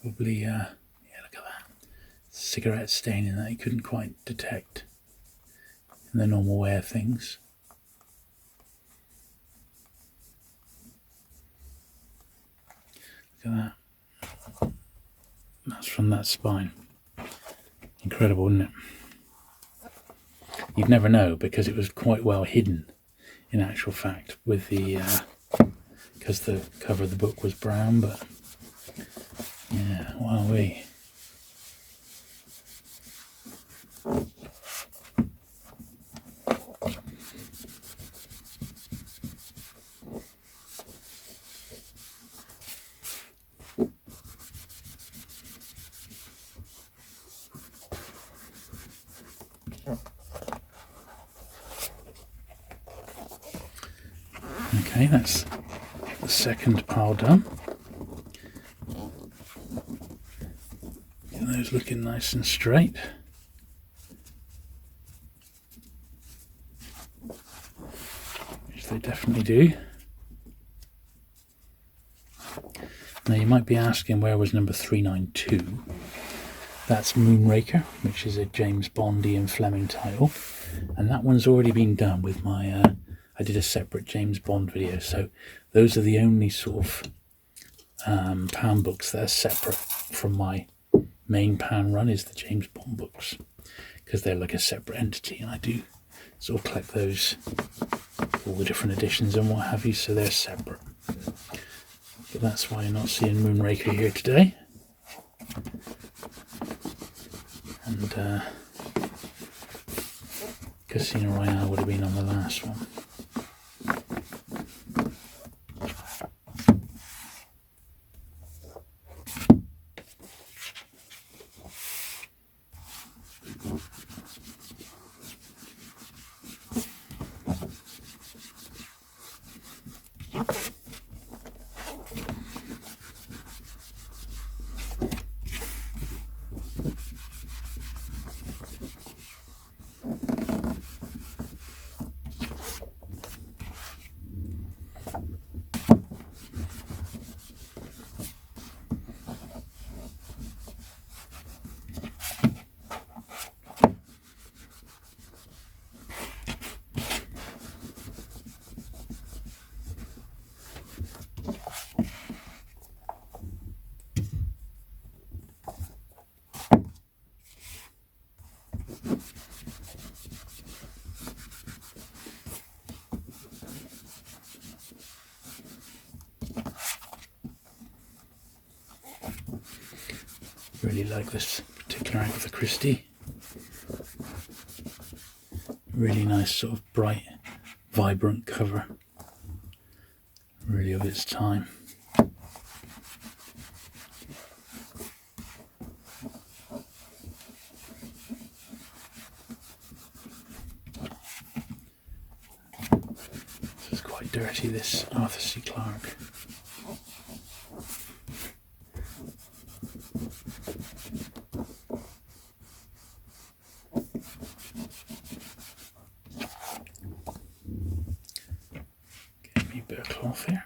Probably, yeah, look at that. Cigarette stain in that you couldn't quite detect in the normal way of things. Look at that. That's from that spine. Incredible, isn't it? You'd never know because it was quite well hidden in actual fact with the because the cover of the book was brown, but yeah, wowee. Okay, that's the second pile done. Get those looking nice and straight. Which they definitely do. Now you might be asking, where was number 392? That's Moonraker, which is a James Bond Ian Fleming title. And that one's already been done with my... I did a separate James Bond video, so those are the only sort of Pan books that are separate from my main Pan run, is the James Bond books, because they're like a separate entity, and I do sort of collect those, all the different editions and what have you, so they're separate. But that's why you're not seeing Moonraker here today. And Casino Royale would have been on the last one. Really like this particular Agatha Christie. Really nice, sort of bright, vibrant cover. Really of its time. This is quite dirty, this Arthur C. Clarke. Give me a bit of cloth here.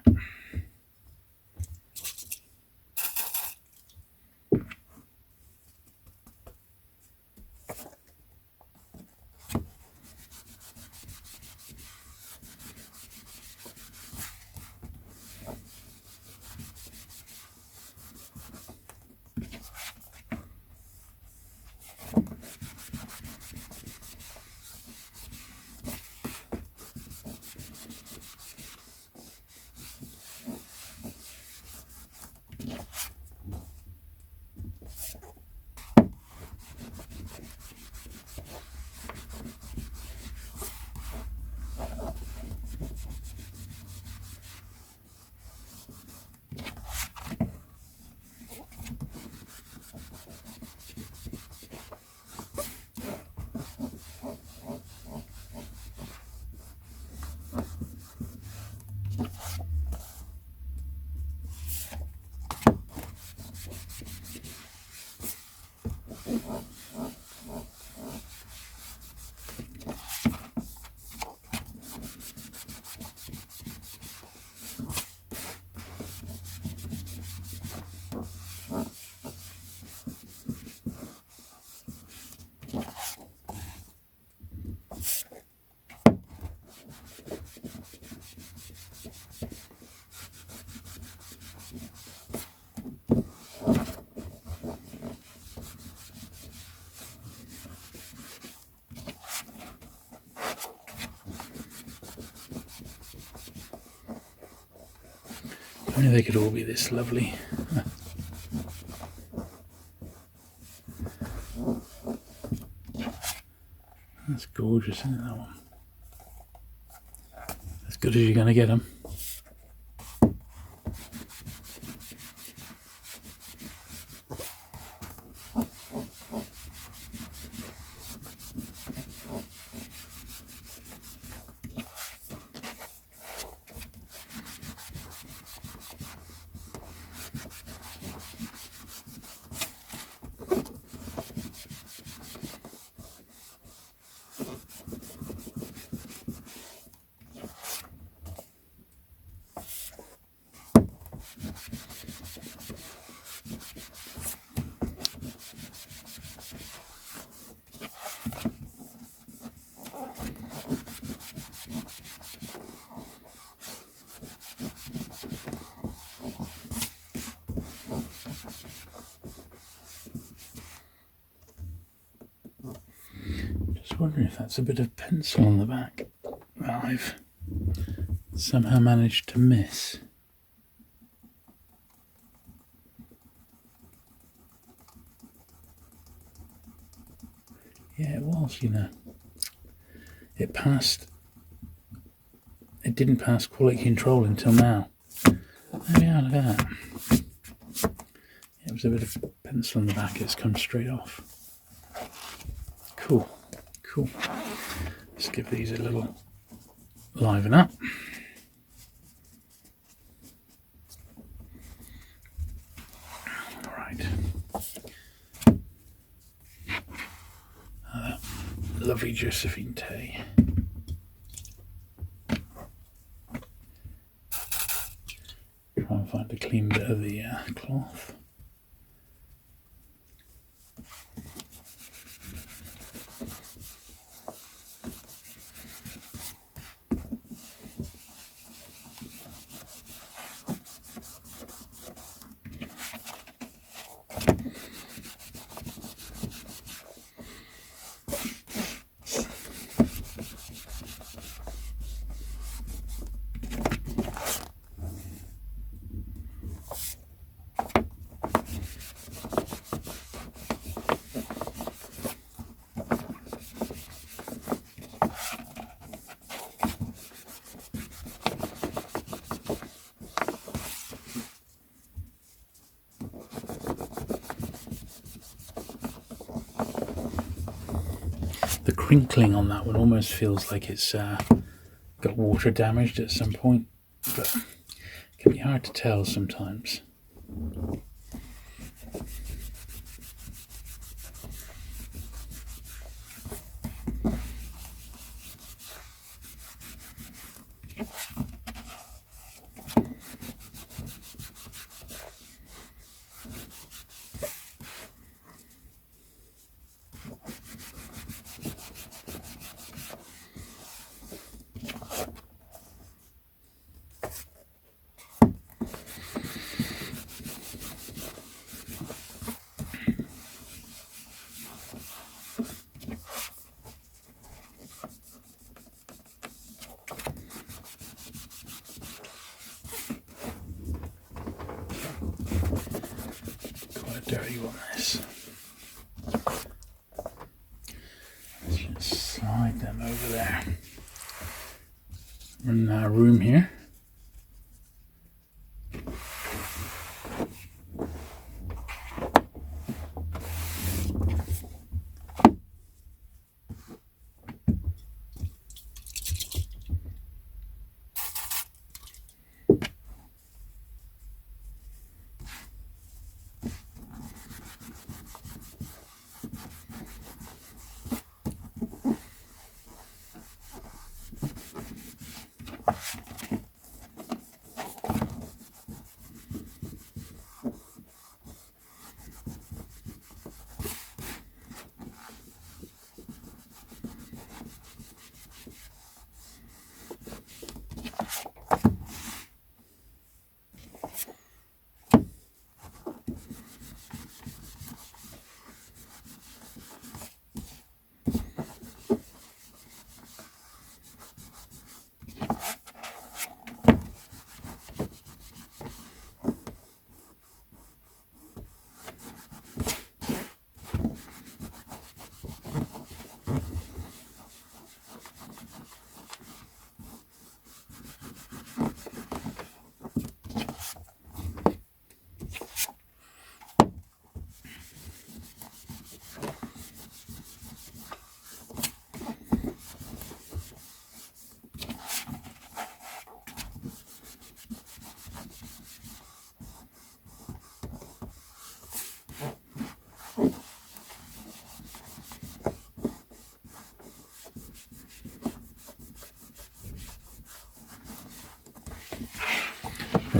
If only they could all be this lovely. That's gorgeous, isn't it, that one? As good as you're going to get them. Just wondering if that's a bit of pencil on the back that I've somehow managed to miss. Yeah, it was, you know. It didn't pass quality control until now. There we are, look at that. Yeah, it was a bit of pencil on the back, it's come straight off. Cool. Let's give these a little liven up. Alright. That lovely Josephine Tay. Try and find a clean bit of the cloth. The crinkling on that one almost feels like it's got water damaged at some point, but it can be hard to tell sometimes. Dirty one, this. Let's just slide them over there. We're in our room here.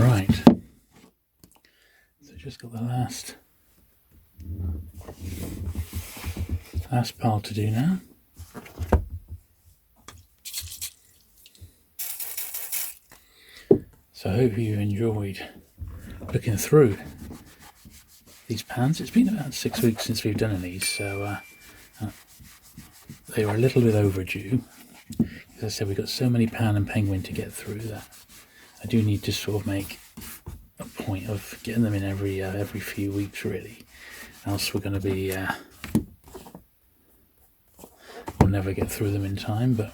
Right, so just got the last pile to do now. So I hope you enjoyed looking through these pans. It's been about 6 weeks since we've done these, so they were a little bit overdue. As I said, we've got so many pan and penguin to get through that I do need to sort of make a point of getting them in every few weeks, really. Else we're going to be we'll never get through them in time. But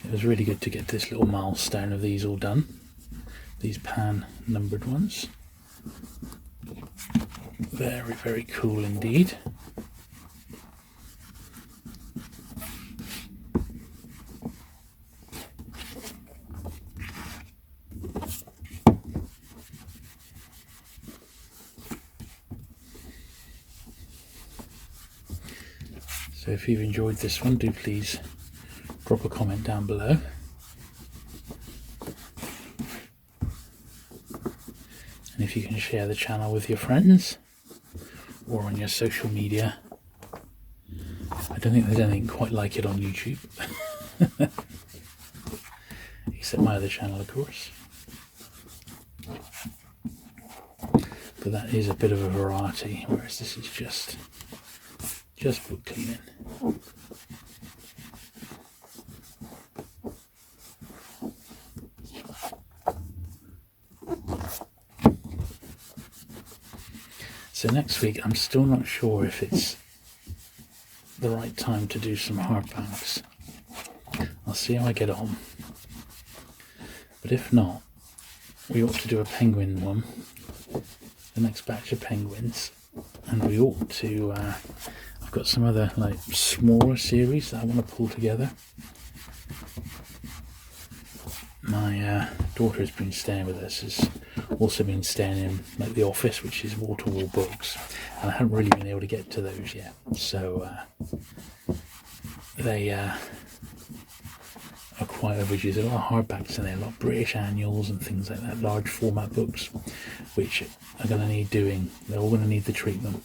it was really good to get this little milestone of these all done. These pan numbered ones. Very, very cool indeed. So if you've enjoyed this one, do please drop a comment down below. And if you can share the channel with your friends or on your social media. I don't think there's anything quite like it on YouTube. Except my other channel, of course. But that is a bit of a variety, whereas this is just book cleaning. So next week, I'm still not sure if it's the right time to do some hardbacks. I'll see how I get on. But if not, we ought to do a penguin one, the next batch of penguins, and we ought to, I've got some other like smaller series that I want to pull together. My daughter has been staying with us, has also been staying in like the office, which is wall-to-wall books, and I haven't really been able to get to those yet. So they are quite overdue. There's a lot of hardbacks in there, a lot of British annuals and things like that, large format books, which are going to need doing. They're all going to need the treatment.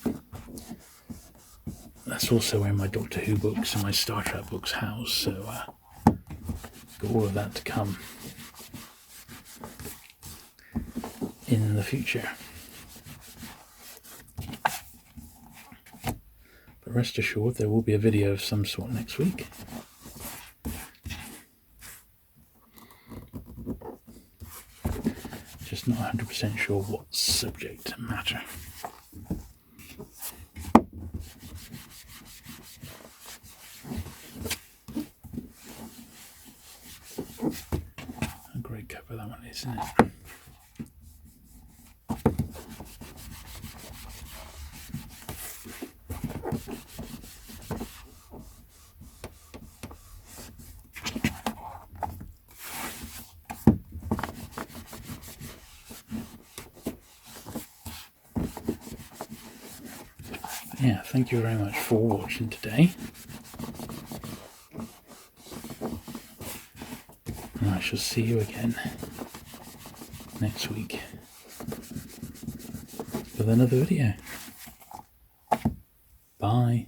That's also where my Doctor Who books and my Star Trek books house, so got all of that to come in the future. But rest assured, there will be a video of some sort next week. Just not 100% sure what subject matter. A great cover that one is, isn't it? Yeah, thank you very much for watching today. And I shall see you again next week with another video. Bye.